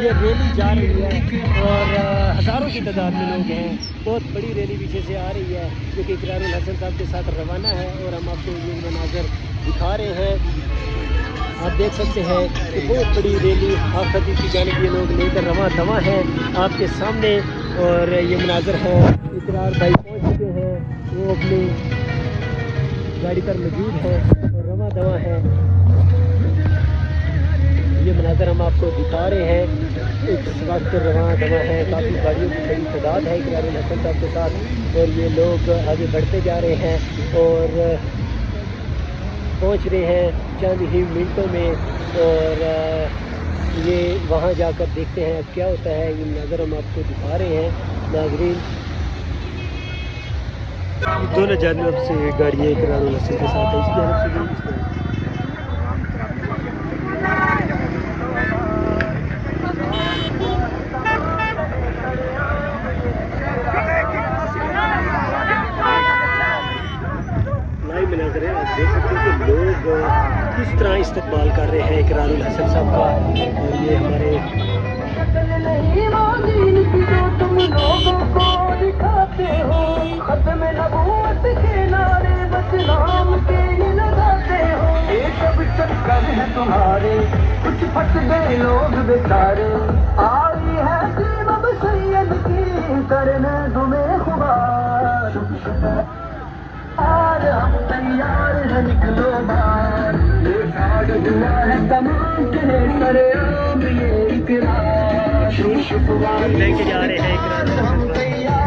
یہ ریلی جا رہی ہے اور ہزاروں کی تعداد میں لوگ ہیں. بہت بڑی ریلی پیچھے سے آ رہی ہے جو کہ اقرار الحسن صاحب کے ساتھ روانہ ہے اور ہم آپ کو یہ مناظر دکھا رہے ہیں. آپ دیکھ سکتے ہیں کہ بہت بڑی ریلی آفتی کی جانب یہ لوگ لے کر رواں دواں ہیں آپ کے سامنے. اور یہ مناظر ہے. اقرار بھائی پہنچ چکے ہیں, وہ اپنی گاڑی پر موجود ہیں اور رواں دواں ہیں. یہ مناظر ہم آپ کو دکھا رہے ہیں. اس وقت رواں دواں ہے, کافی گاڑیوں کی بڑی تعداد ہے اقرار الحسن صاحب کے ساتھ اور یہ لوگ آگے بڑھتے جا رہے ہیں اور پہنچ رہے ہیں چند ہی منٹوں میں. اور یہ وہاں جا کر دیکھتے ہیں اب کیا ہوتا ہے. یہ مناظر ہم آپ کو دکھا رہے ہیں ناظرین. دونوں جانب سے گاڑیاں اقرار الحسن کے ساتھ ہیں, اس جانب سے بھی اس طرح. لائی مناظر ہے, آپ دیکھ سکتے ہیں کہ لوگ کس طرح استقبال کر رہے ہیں اقرار الحسن صاحب کا. اور یہ ہمارے تم لوگوں کو دکھاتے ہو ختم نبوت کے نعرے بس نام کے ہی لگاتے ہو. یہ سب چکر ہے تمہارے, کچھ پھنس گئے لوگ بیچارے. آئی ہے سیرب سید کی کرنے تمہیں خوبار. آج ہم تیار ہیں, نکلو باہر. یہ ساگ دعا ہے تمام کے کرے عام یہ اقرار. لے کے جا رہے ہیں اقرار الحسن صاحب.